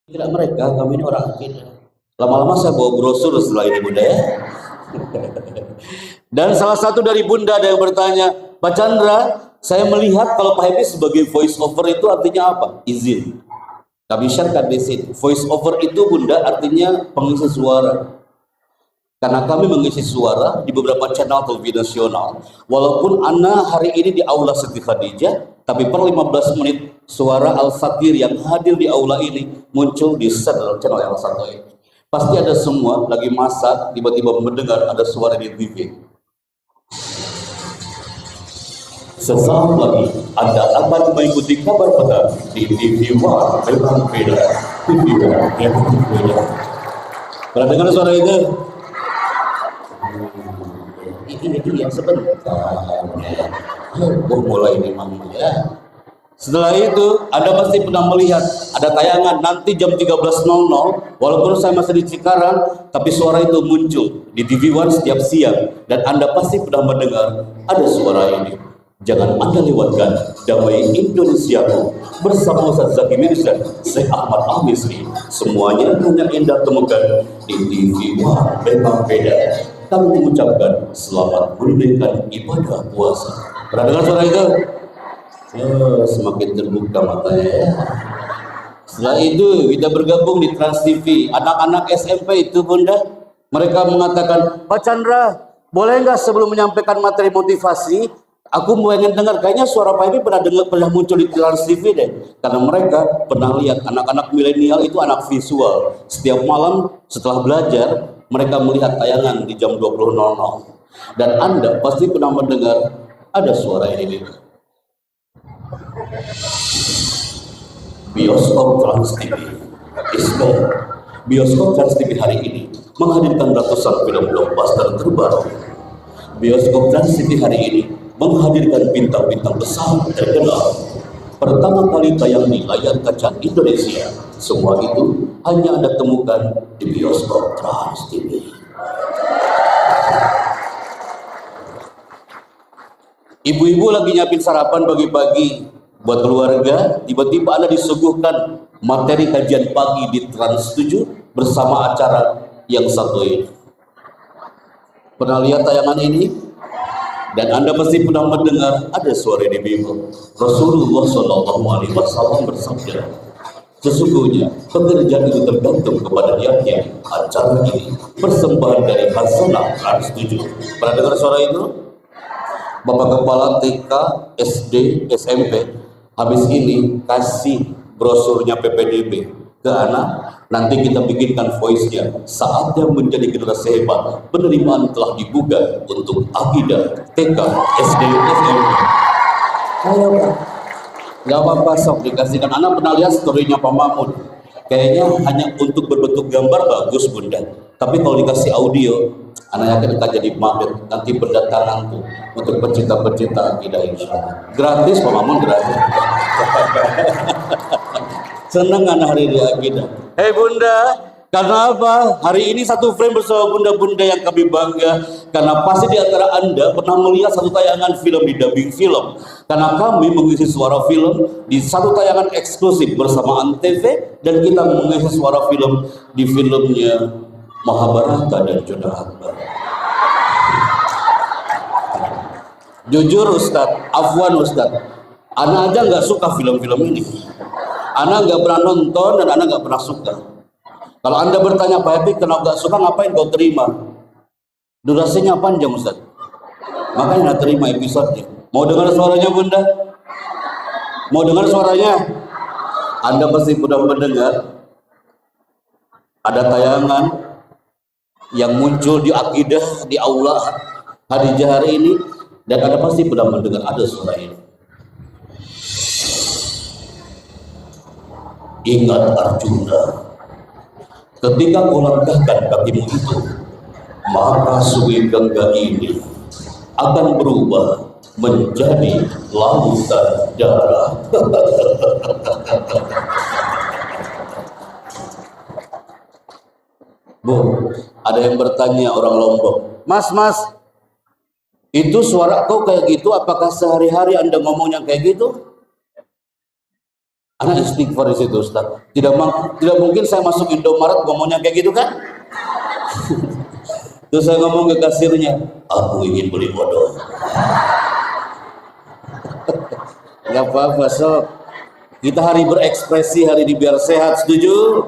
Tidak mereka, kami ini orang akidah. Lama-lama saya bawa brosur setelah ini Bunda ya. Dan salah satu dari Bunda ada yang bertanya, Pak Chandra, saya melihat kalau Pak Happy sebagai voice over itu artinya apa? Izin. Kami syarkan di sini. Voice over itu Bunda artinya pengisi suara. Karena kami mengisi suara di beberapa channel televisi nasional, walaupun Ana hari ini di Aula Siti Khadijah, tapi per 15 menit suara Al-Fatir yang hadir di aula ini muncul di channel yang satu ini. Pasti ada semua lagi masak, tiba-tiba mendengar ada suara di TV. Sesaat lagi Anda akan mengikuti kabar petang di TV One Memang Beda. TV One Memang Beda. Pernah dengar suara itu? Ini yang sebentar. Mulai memang ya. Setelah itu, Anda pasti pernah melihat ada tayangan nanti jam 13.00, walaupun saya masih di Cikarang, tapi suara itu muncul di TV One setiap siang, dan Anda pasti pernah mendengar ada suara ini. Jangan Anda lewatkan Damai Indonesiaku bersama Ustaz Zaki Mirza, Syekh Ahmad Al-Misri. Semuanya hanya Anda temukan di TV One Memang Beda. Kami mengucapkan selamat menunaikan ibadah puasa. Pernah dengar suara itu? Semakin terbuka matanya ya. Setelah itu kita bergabung di Trans TV. Anak-anak SMP itu Bunda, mereka mengatakan, Pak Chandra, boleh nggak sebelum menyampaikan materi motivasi, aku mau ingin dengar, kayaknya suara Pak ini pernah muncul di Trans TV deh. Karena mereka pernah lihat anak-anak milenial itu anak visual. Setiap malam setelah belajar, mereka melihat tayangan di jam 20.00. Dan Anda pasti pernah mendengar ada suara ini. Bioskop Trans TV Ismail. Bioskop Trans TV hari ini menghadirkan ratusan film blockbuster terbaru. Bioskop Trans TV hari ini menghadirkan bintang-bintang besar terkenal. Pertama kali tayang di layar kaca Indonesia. Semua itu hanya Anda temukan di Bioskop Trans TV. Ibu-ibu lagi nyiapin sarapan pagi-pagi buat keluarga, tiba-tiba Anda disuguhkan materi kajian pagi di Trans 7 bersama acara yang satu ini. Pernah lihat tayangan ini? Dan Anda pasti pernah mendengar ada suara di Bible. Rasulullah SAW bersabda, sesungguhnya pekerjaan itu tergantung kepada niatnya. Acara ini persembahan dari Hasanah Trans 7. Pernah dengar suara itu? Bapak Kepala TK, SD, SMP habis ini kasih brosurnya PPDB ke anak. Nanti kita bikinkan voice-nya. Saatnya menjadi generasi hebat. Penerimaan telah dibuka untuk akidah TK, SD, SMP. Ayo Pak, gak apa-apa sok dikasihkan. Anak pernah lihat story-nya Pak Mahmud. Kayaknya hanya untuk berbentuk gambar bagus Bunda. Tapi kalau dikasih audio, anak yakin akan jadi magnet. Nanti berdatangan tuh untuk pecinta-pecinta akidah insyaallah. Gratis Pak Mamun, gratis. Senang anak hari di akidah. Hei Bunda, karena apa? Hari ini satu frame bersama bunda-bunda yang kami bangga. Karena pasti di antara Anda pernah melihat satu tayangan film di dubbing film. Karena kami mengisi suara film di satu tayangan eksklusif bersama Antv. Dan kita mengisi suara film di filmnya Mahabharata dan Jodha Akbar. Jujur Ustadz, afwan Ustadz, Ana aja nggak suka film-film ini. Ana nggak pernah nonton dan Ana nggak pernah suka. Kalau Anda bertanya Pak Happy kenapa nggak suka, ngapain kau terima? Durasinya panjang Ustadz, makanya nggak terima episode-nya. Mau dengar suaranya Bunda? Mau dengar suaranya? Anda pasti sudah mendengar ada tayangan yang muncul di akidah di aula Khadijah hari ini, dan Anda pasti sudah mendengar ada suara ini. Ingat Arjuna, ketika kau langkahkan kakimu itu, maka sungai Gangga ini akan berubah menjadi lautan darah. Bu, ada yang bertanya orang Lombok, Mas, itu suara kau kayak gitu, apakah sehari-hari Anda ngomongnya kayak gitu? Anak istighfar di situ, Ustaz. Tidak mungkin saya masuk Indomaret ngomongnya kayak gitu kan? Terus saya ngomong ke kasirnya, aku ingin beli bodoh. Gak apa-apa, sob. Kita hari berekspresi hari ini biar sehat, setuju?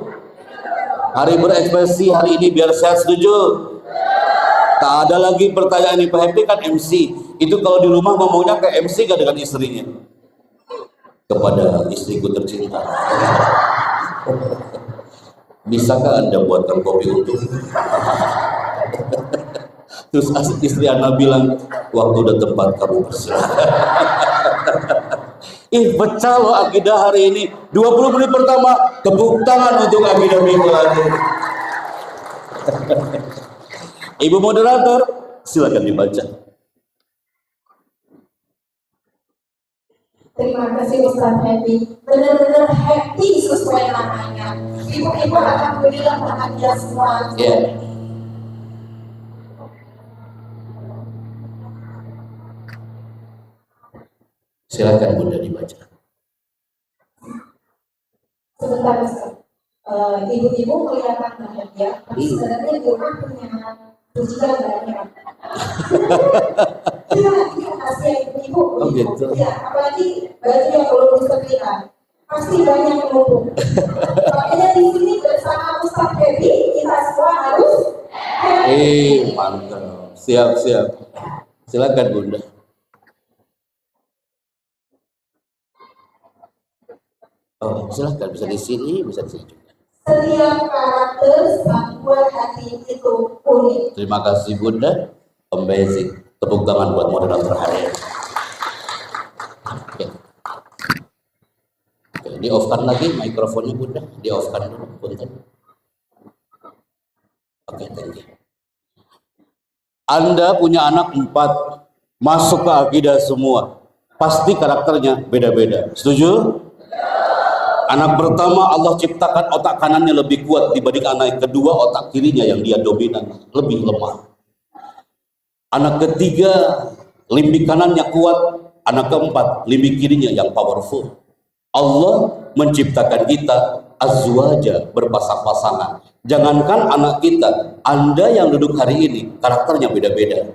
Hari berekspresi hari ini biar sehat, setuju? Tak ada lagi pertanyaan ini, Pak Happy kan MC. Itu kalau di rumah ngomongnya kayak MC gak dengan istrinya? Kepada istriku tercinta, bisakah Anda buatkan kopi untuk? Terus istri Anda bilang, waktu dan tempat kamu bersilakan. Pecah loh akidah hari ini. 20 menit pertama, tepuk tangan untuk akidah minggu lagi. Ibu moderator, silakan dibaca. Terima kasih Ustaz Happy. Benar-benar happy sesuai namanya. Ibu-ibu alhamdulillah bahagia semua. Yeah. Silakan Bunda dibaca. Sebentar Ustaz. Ibu-ibu kelihatan bahagia, tapi sebenarnya di rumah punya cucian banyak. Ini rahasia ibu-ibu. Oh gitu. Ya, apalagi baju yang belum disetrika, pasti banyak menumpuk. Makanya di sini bersama Ustaz Happy, kita semua harus happy. Mantap. Siap. Silakan Bunda. Oh, silakan, bisa di sini, bisa di sini juga. Setiap karakter membuat hati itu unik. Terima kasih Bunda. Amazing. Tepuk tangan buat moderator hari ini. Oke, di off kan lagi mikrofonnya Bunda, di off kan dulu, punten. Oke, thank you. Anda punya anak 4, masuk ke akidah semua, pasti karakternya beda-beda. Setuju? Anak pertama Allah ciptakan otak kanannya lebih kuat dibanding anak yang kedua, otak kirinya yang dia dominan lebih lemah. Anak ketiga limbik kanannya kuat, anak keempat limbik kirinya yang powerful. Allah menciptakan kita azwaja, berpasang-pasangan. Jangankan anak kita, Anda yang duduk hari ini karakternya beda-beda.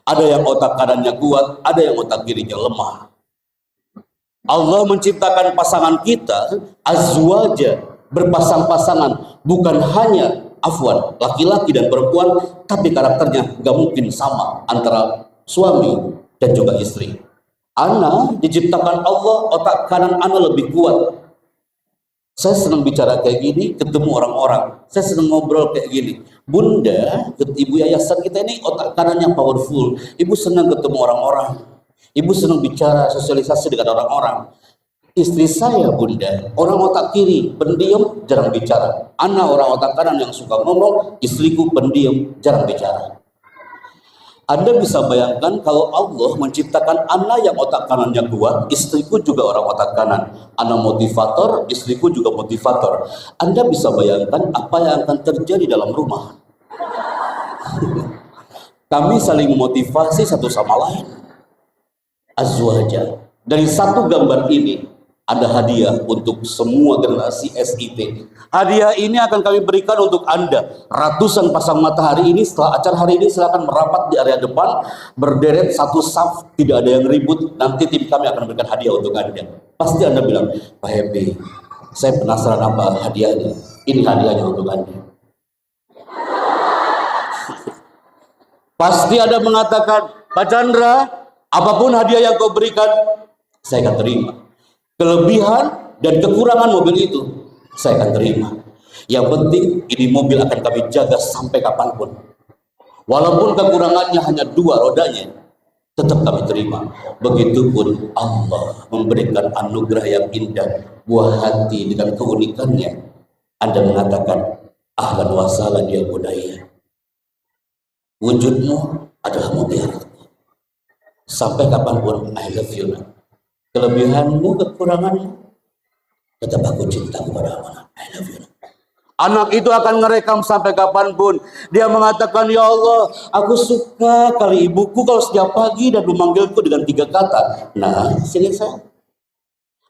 Ada yang otak kanannya kuat, ada yang otak kirinya lemah. Allah menciptakan pasangan kita azwaja, berpasang-pasangan, bukan hanya laki-laki dan perempuan, tapi karakternya gak mungkin sama antara suami dan juga istri. Ana diciptakan Allah, otak kanan Ana lebih kuat. Saya senang bicara kayak gini, ketemu orang-orang. Saya senang ngobrol kayak gini. Bunda, ibu yayasan kita ini otak kanannya powerful. Ibu senang ketemu orang-orang. Ibu senang bicara, sosialisasi dengan orang-orang. Istri saya Bunda, orang otak kiri, pendiam, jarang bicara. Ana orang otak kanan yang suka ngomong, istriku pendiam, jarang bicara. Anda bisa bayangkan kalau Allah menciptakan Ana yang otak kanannya kuat, istriku juga orang otak kanan. Ana motivator, istriku juga motivator. Anda bisa bayangkan apa yang akan terjadi dalam rumah. Kami saling memotivasi satu sama lain. Azwaja. Dari satu gambar ini ada hadiah untuk semua generasi SIT. Hadiah ini akan kami berikan untuk Anda. Ratusan pasang matahari ini setelah acara hari ini silakan merapat di area depan, berderet satu saf, tidak ada yang ribut. Nanti tim kami akan berikan hadiah untuk Anda. Pasti Anda bilang, Pak Happy, saya penasaran apa hadiahnya. Ini hadiahnya untuk Anda. Pasti ada mengatakan, Pak Chandra, apapun hadiah yang kau berikan, saya akan terima. Kelebihan dan kekurangan mobil itu, saya akan terima. Yang penting, ini mobil akan kami jaga sampai kapanpun. Walaupun kekurangannya hanya 2 rodanya, tetap kami terima. Begitupun Allah memberikan anugerah yang indah, buah hati dengan keunikannya. Anda mengatakan, ahlan wa sahlan ya budaya. Wujudmu adalah mutiara. Sampai kapanpun, I love you. Kelebihanmu, kekuranganmu, tetap aku cinta kepadamu. I love you. Anak itu akan ngerekam sampai kapanpun. Dia mengatakan, ya Allah, aku suka kali ibuku kalau setiap pagi dan memanggilku dengan 3 kata. Nah, sini saya.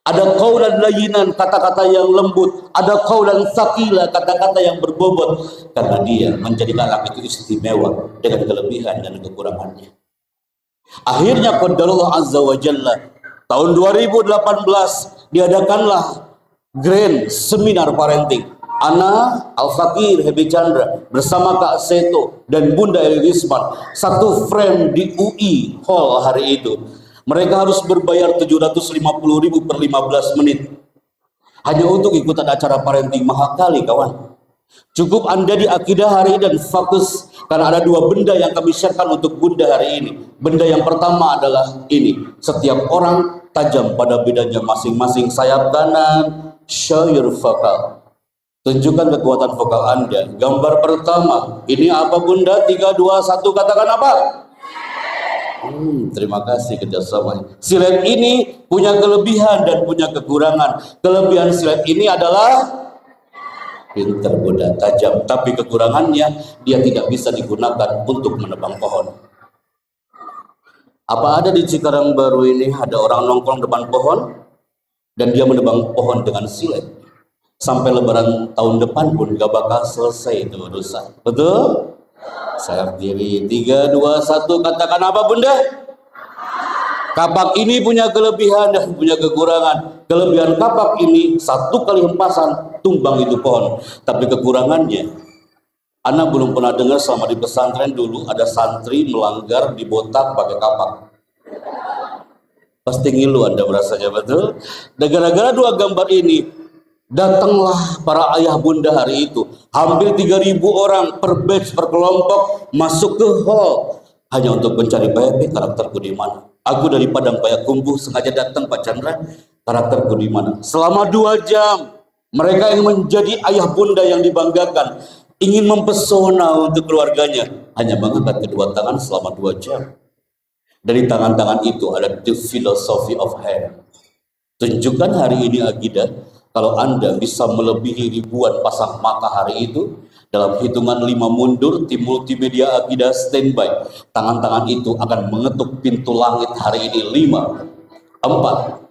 Ada qaulan layyinan, kata-kata yang lembut. Ada qaulan tsaqila, kata-kata yang berbobot. Karena dia menjadikan anak itu istimewa dengan kelebihan dan kekurangannya. Akhirnya qadarullah azza wa jalla, tahun 2018 diadakanlah Grand Seminar Parenting. Ana Al-Fakir Happy Chandra bersama Kak Seto dan Bunda Elisman satu frame di UI Hall hari itu. Mereka harus berbayar 750.000 per 15 menit hanya untuk ikutan acara parenting. Mahal kali kawan. Cukup Anda di akidah hari ini dan fokus, karena ada dua benda yang kami siapkan untuk Bunda hari ini. Benda yang pertama adalah ini: setiap orang tajam pada bedanya masing-masing. Sayap kanan, show your vocal, tunjukkan kekuatan vokal Anda. Gambar pertama, ini apa Bunda? 3, 2, 1, katakan apa? Terima kasih kerjasamanya. Silet ini punya kelebihan dan punya kekurangan. Kelebihan silet ini adalah pinter Bunda, tajam. Tapi kekurangannya, dia tidak bisa digunakan untuk menebang pohon. Apa ada di Cikarang Baru ini ada orang nongkrong depan pohon dan dia menebang pohon dengan silet? Sampai lebaran tahun depan pun gak bakal selesai itu urusan. Betul? Sayap kiri, 3, 2, 1, katakan apa Bunda? Kapak ini punya kelebihan dan punya kekurangan. Kelebihan kapak ini, 1 kali hempasan tumbang itu pohon. Tapi kekurangannya, Ana belum pernah dengar selama di pesantren dulu ada santri melanggar di botak pakai kapak. Pasti ngilu Anda merasanya, betul? Dan gara-gara dua gambar ini, datanglah para ayah bunda hari itu. Hampir 3.000 orang per batch, per kelompok masuk ke hall hanya untuk mencari Pak karakterku di mana. Aku dari Padang Payakumbuh sengaja datang Pak Chandra, karakterku di mana. Selama 2 jam mereka yang menjadi ayah bunda yang dibanggakan, ingin mempesona untuk keluarganya, hanya mengangkat kedua tangan selama 2 jam. Dari tangan-tangan itu ada the philosophy of hand. Tunjukkan hari ini Agidah, kalau Anda bisa melebihi ribuan pasang mata hari itu, dalam hitungan 5 mundur, tim multimedia Agidah standby. Tangan-tangan itu akan mengetuk pintu langit hari ini. 5, 4,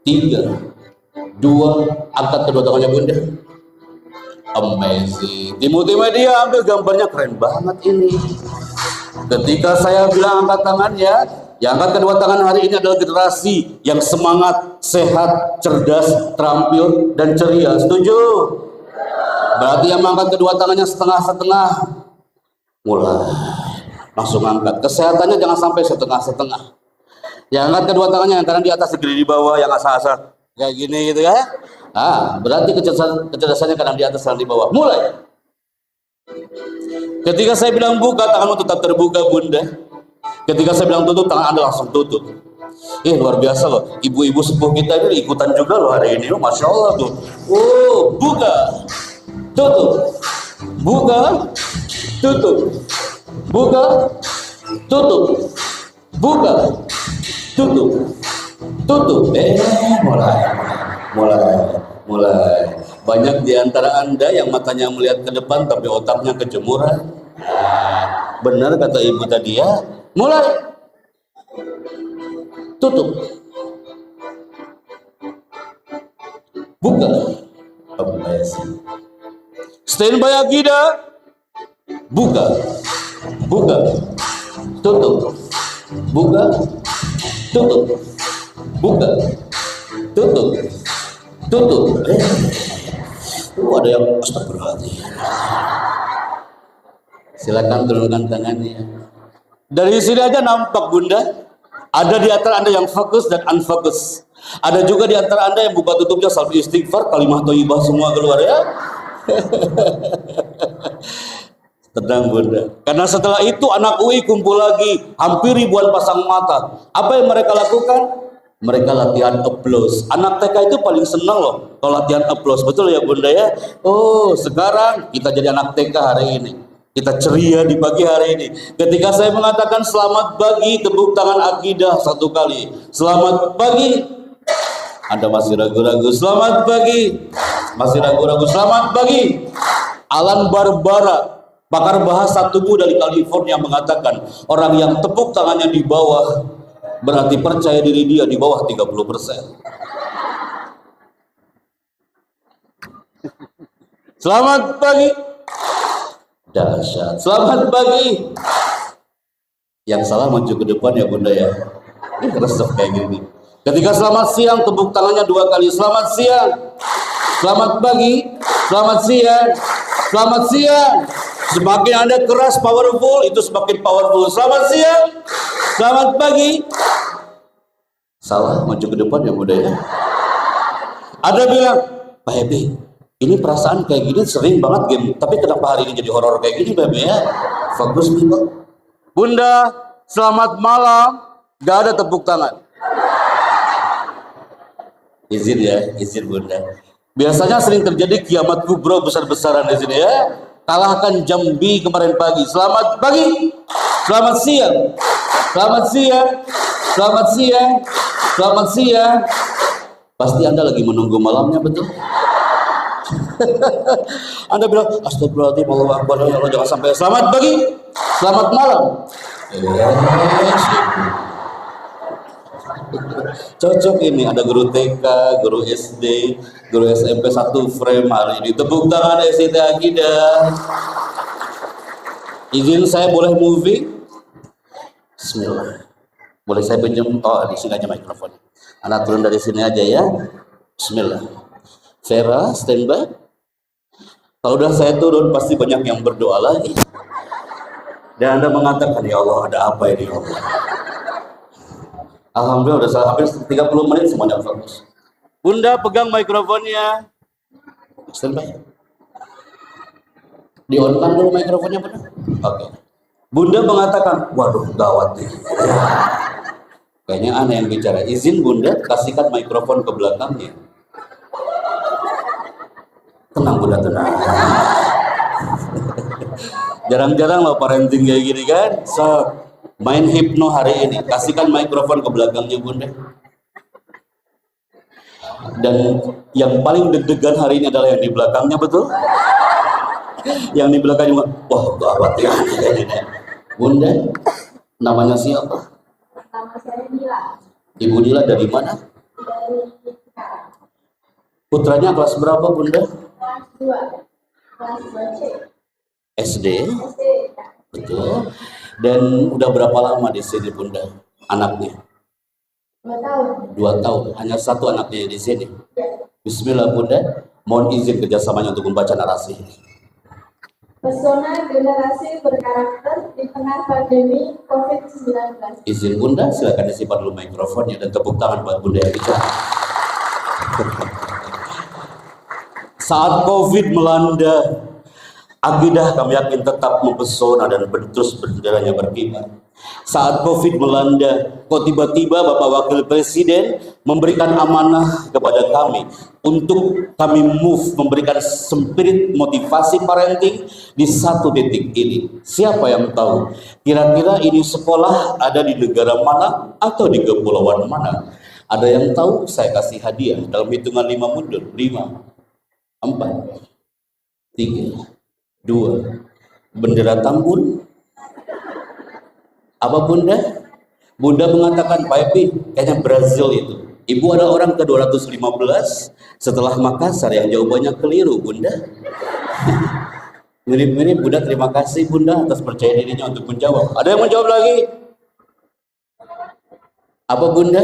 3, 2, angkat kedua tangannya Bunda. Amazing. Tim multimedia ambil gambarnya, keren banget ini. Ketika saya bilang angkat tangannya, yang angkat kedua tangan hari ini adalah generasi yang semangat, sehat, cerdas, terampil, dan ceria. Setuju? Berarti yang mengangkat kedua tangannya setengah-setengah. Mulai. Langsung angkat. Kesehatannya jangan sampai setengah-setengah. Yang angkat kedua tangannya yang kanan di atas, segede di bawah, yang asal-asal kayak gini gitu ya. Berarti kecerdasannya kanan di atas, kanan di bawah. Mulai. Ketika saya bilang buka, tanganmu tetap terbuka Bunda. Ketika saya bilang tutup, tangan Anda langsung tutup. Luar biasa loh, ibu-ibu sepuh kita ini ikutan juga loh hari ini. Masya Allah tuh. Buka, tutup, buka, tutup, buka, tutup, buka, tutup, tutup. Mulai. Banyak di antara Anda yang matanya melihat ke depan tapi otaknya kejemuran. Benar kata ibu tadi ya. Mulai. Tutup. Buka. Standby Agidah. Buka. Buka. Tutup. Buka. Tutup. Buka. Tutup. Tutup. Ada yang astagfirullahaladzim. Silakan turunkan tangannya. Dari sini aja nampak Bunda, ada di antara Anda yang fokus dan unfokus. Ada juga di antara Anda yang buka tutupnya salvi istighfar, kalimah thayyibah semua keluar ya. Tenang Bunda. Karena setelah itu anak UI kumpul lagi, hampir ribuan pasang mata. Apa yang mereka lakukan? Mereka latihan applause. Anak TK itu paling senang loh kalau latihan applause. Betul ya Bunda ya? Sekarang kita jadi anak TK hari ini. Kita ceria di pagi hari ini. Ketika saya mengatakan selamat pagi, tepuk tangan Agidah 1 kali. Selamat pagi. Anda masih ragu-ragu. Selamat pagi. Masih ragu-ragu. Selamat pagi. Alan Barbara, pakar bahasa tubuh dari California, mengatakan orang yang tepuk tangannya di bawah berarti percaya diri dia di bawah 30%. Selamat pagi. Dahsyat. Selamat pagi. Yang salah maju ke depan ya Bunda ya. Ini resep kayak gini. Ketika selamat siang, tepuk tangannya 2 kali. Selamat siang. Selamat pagi. Selamat siang. Selamat siang. Semakin Anda keras, powerful, itu semakin powerful. Selamat siang. Selamat pagi. Salah, maju ke depan ya Bunda ya. Ada bilang, Pak Happy, ini perasaan kayak gini sering banget game, tapi kenapa hari ini jadi horor kayak gini, Babe ya? Fokus nih, Bunda, selamat malam. Gak ada tepuk tangan. Izin ya, izin Bunda. Biasanya sering terjadi kiamat kubro besar-besaran di sini ya. Kalahkan Jambi kemarin pagi. Selamat pagi. Selamat siang. Selamat siang. Selamat siang. Selamat siang. Pasti Anda lagi menunggu malamnya, betul? Anda bilang, astagfirullahaladzim, Allahu Akbar, ya Allah, jangan sampai. Selamat pagi, selamat malam. Cocok ini, ada guru TK, guru SD, guru SMP 1 frame hari ini. Tepuk tangan SIT Akidah. Izin saya boleh movie? Bismillah. Boleh saya pinjam? Oh, di sini aja mikrofon. Anak turun dari sini aja ya. Bismillah. Vera, standby. Kalau udah saya turun, pasti banyak yang berdoa lagi. Dan Anda mengatakan, ya Allah, ada apa ini ya Allah? Alhamdulillah, udah hampir 30 menit semuanya fokus. Bunda, pegang mikrofonnya. Standby. Di-on-kan dulu mikrofonnya, Bunda. Oke. Bunda mengatakan, waduh, gawat nih. Kayaknya aneh yang bicara. Izin Bunda, kasihkan mikrofon ke belakangnya. Tenang Bunda, tenang. Jarang-jarang loh parenting kayak gini kan. So, main hipno hari ini. Kasihkan mikrofon ke belakangnya Bunda. Dan yang paling deg-degan hari ini adalah yang di belakangnya, betul? Yang di belakangnya, wah gawat ya. Bunda, namanya siapa? Nama saya Nila. Ibu Nila dari mana? Dari Cikarang. Putranya kelas berapa Bunda? Kelas 2. Kelas 2C. SD? SD. Betul. Dan udah berapa lama di sini Bunda? Anaknya? 2 tahun. 2 tahun. Hanya 1 anaknya di sini. Ya. Bismillah Bunda. Mohon izin kerjasamanya untuk membaca narasi ini. Pesona generasi berkarakter di tengah pandemi COVID-19. Izin Bunda, silakan disimpan dulu mikrofonnya dan tepuk tangan buat Bunda yang bicara. Saat COVID melanda, akidah kami yakin tetap mempesona dan terus benderanya berkibar. Saat COVID melanda, kok tiba-tiba Bapak Wakil Presiden memberikan amanah kepada kami untuk kami move, memberikan spirit motivasi parenting di 1 titik ini. Siapa yang tahu? Kira-kira ini sekolah ada di negara mana atau di kepulauan mana? Ada yang tahu? Saya kasih hadiah dalam hitungan 5 mundur. 5, 4, 3, 2. Bendera Tambun. Apa Bunda? Bunda mengatakan, Pak Epi, kayaknya Brazil itu. Ibu adalah orang ke-215 setelah Makassar, yang jawabannya keliru Bunda. Mirip-mirip Bunda. Terima kasih Bunda atas percaya dirinya untuk menjawab. Ada yang menjawab lagi? Apa Bunda?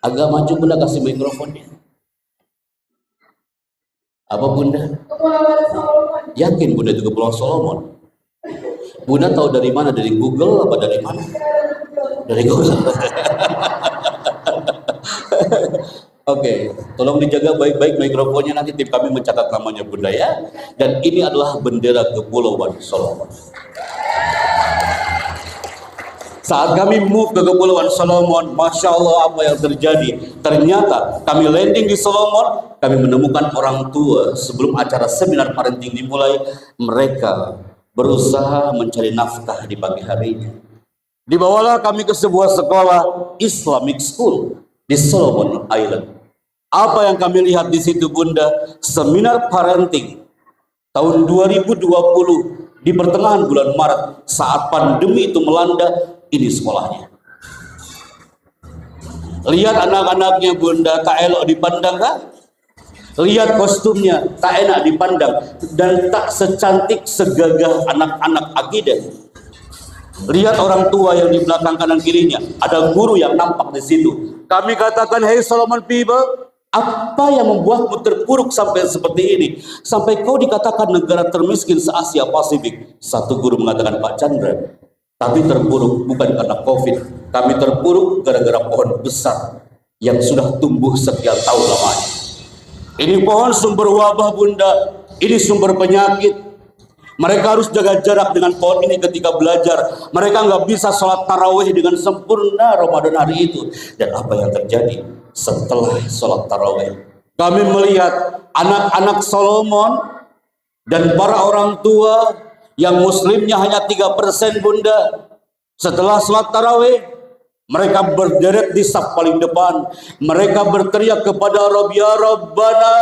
Agak maju Bunda, kasih mikrofonnya. Apa Bunda? Kepulauan Solomon. Yakin Bunda itu Kepulauan Solomon? Bunda tahu dari mana? Dari Google apa dari mana? Dari Google. Oke, tolong dijaga baik-baik mikrofonnya, nanti tim kami mencatat namanya Bunda ya. Dan ini adalah bendera Kepulauan Solomon. Saat kami move ke Kepulauan Solomon, Masya Allah apa yang terjadi. Ternyata kami landing di Solomon, kami menemukan orang tua sebelum acara seminar parenting dimulai, mereka berusaha mencari nafkah di pagi harinya. Dibawalah kami ke sebuah sekolah Islamic School di Solomon Island. Apa yang kami lihat di situ Bunda? Seminar parenting tahun 2020 di pertengahan bulan Maret saat pandemi itu melanda, ini sekolahnya. Lihat anak-anaknya Bunda, tak elok dipandang kan? Lihat kostumnya, tak enak dipandang dan tak secantik segagah anak-anak akidah. Lihat orang tua yang di belakang kanan kirinya, ada guru yang nampak di situ. Kami katakan, hey Solomon people, apa yang membuatmu terpuruk sampai seperti ini? Sampai kau dikatakan negara termiskin se-Asia Pasifik. Satu guru mengatakan, Pak Chandra, kami terpuruk bukan karena COVID. Kami terpuruk gara-gara pohon besar yang sudah tumbuh sekian tahun lamanya. Ini pohon sumber wabah bunda, ini sumber penyakit. Mereka harus jaga jarak dengan pohon ini ketika belajar. Mereka nggak bisa sholat tarawih dengan sempurna Ramadan hari itu. Dan apa yang terjadi setelah sholat tarawih? Kami melihat anak-anak Solomon dan para orang tua yang muslimnya hanya 3% bunda. Setelah sholat tarawih, mereka berderet di saf paling depan. Mereka berteriak kepada Rabb, ya Rabbana,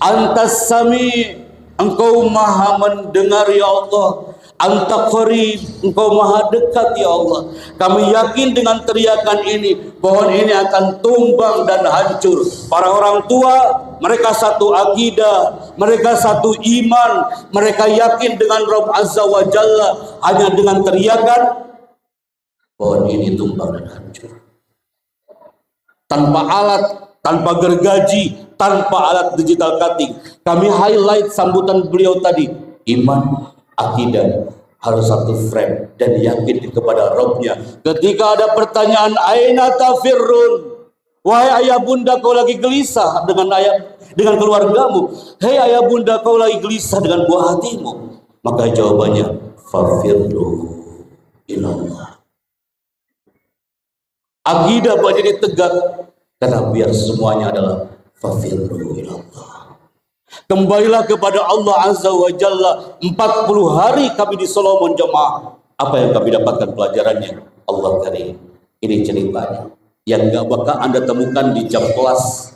Antas Sami, Engkau maha mendengar ya Allah. Anta Qarib, Engkau maha dekat ya Allah. Kami yakin dengan teriakan ini, pohon ini akan tumbang dan hancur. Para orang tua, mereka satu akidah, mereka satu iman, mereka yakin dengan Rabb Azza wa Jalla. Hanya dengan teriakan, pohon ini tumbang dan hancur. Tanpa alat, tanpa gergaji, tanpa alat digital cutting. Kami highlight sambutan beliau tadi. Iman, akidah, harus satu frame dan yakin kepada Rabbnya. Ketika ada pertanyaan, aina tafirrun? Wahai ayah bunda, kau lagi gelisah dengan keluargamu. Hei ayah bunda, kau lagi gelisah dengan buah hatimu. Maka jawabannya, fafirru ilallah. Akidah menjadi tegak karena biar semuanya adalah fafirru ilallah. Kembalilah kepada Allah Azza wa Jalla. 40 hari kami di Solomon jemaah. Apa yang kami dapatkan pelajarannya? Allah karim. Ini ceritanya yang gak bakal Anda temukan di jam kelas.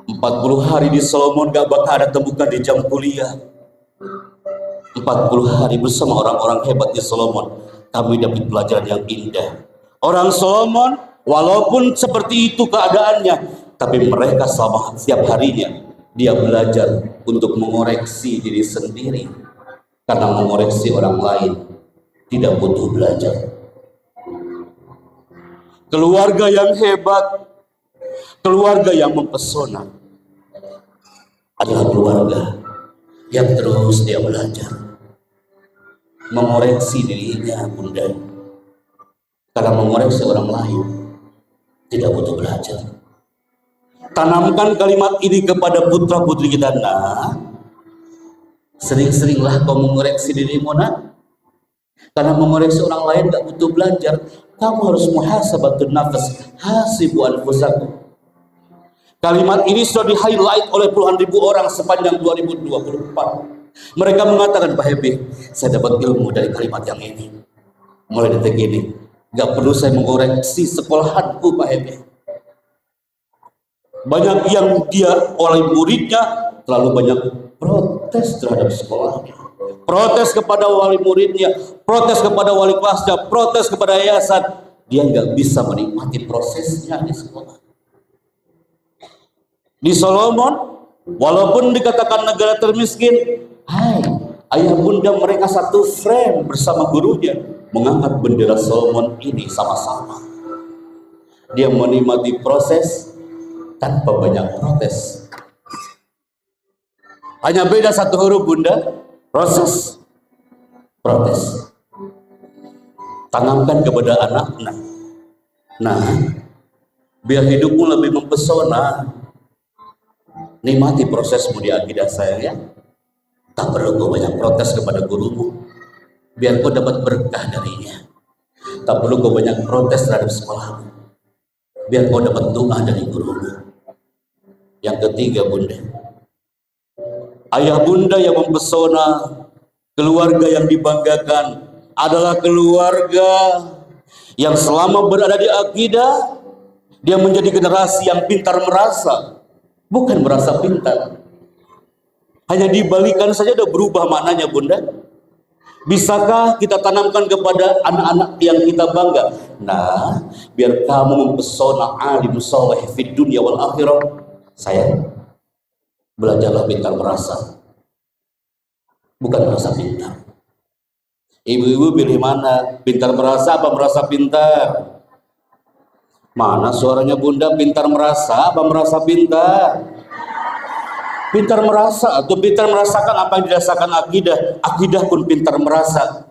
40 hari di Solomon gak bakal Anda temukan di jam kuliah. 40 hari bersama orang-orang hebat di Solomon, kami dapat pelajaran yang indah. Orang Solomon walaupun seperti itu keadaannya, tapi mereka selama setiap harinya dia belajar untuk mengoreksi diri sendiri. Karena mengoreksi orang lain tidak butuh belajar. Keluarga yang hebat, keluarga yang mempesona adalah keluarga yang terus dia belajar mengoreksi dirinya bunda. Karena mengoreksi orang lain tidak butuh belajar. Tanamkan kalimat ini kepada putra putri kita. Nah, sering-seringlah kau mengoreksi dirimu nak. Karena mengoreksi orang lain gak butuh belajar. Kamu harus muhasabatun nafas, hasibu anfusakum. Kalimat ini sudah di-highlight oleh puluhan ribu orang sepanjang 2024. Mereka mengatakan, Pak Hebe, saya dapat ilmu dari kalimat yang ini. Mulai detik ini, gak perlu saya mengoreksi sekolahanku Pak Hebe. Banyak yang dia oleh muridnya, terlalu banyak protes terhadap sekolahnya. Protes kepada wali muridnya, protes kepada wali kelasnya, protes kepada yayasan. Dia nggak bisa menikmati prosesnya di sekolah. Di Solomon, walaupun dikatakan negara termiskin, hai, ayah bunda mereka satu frame bersama gurunya mengangkat bendera Solomon ini sama-sama. Dia menikmati proses tanpa banyak protes. Hanya beda satu huruf bunda, proses, protes. Tanamkan kepada anak-anak. Nah, biar hidupmu lebih mempesona, nikmati prosesmu di akidah saya ya. Tak perlu kau banyak protes kepada gurumu, biar kau dapat berkah darinya. Tak perlu kau banyak protes terhadap sekolahmu, biar kau dapat doa dari gurumu. Yang ketiga bunda, ayah bunda yang mempesona, keluarga yang dibanggakan adalah keluarga yang selama berada di akidah, dia menjadi generasi yang pintar merasa, bukan merasa pintar. Hanya dibalikan saja udah berubah maknanya bunda. Bisakah kita tanamkan kepada anak-anak yang kita bangga? Nah, biar kamu mempesona alim soleh fid dunya wal akhirah. Sayang, belajarlah pintar merasa, bukan merasa pintar. Ibu-ibu pilih mana? Pintar merasa apa merasa pintar? Mana suaranya bunda? Pintar merasa apa merasa pintar? Pintar merasa atau pintar merasakan apa yang dirasakan akidah. Akidah pun pintar merasa.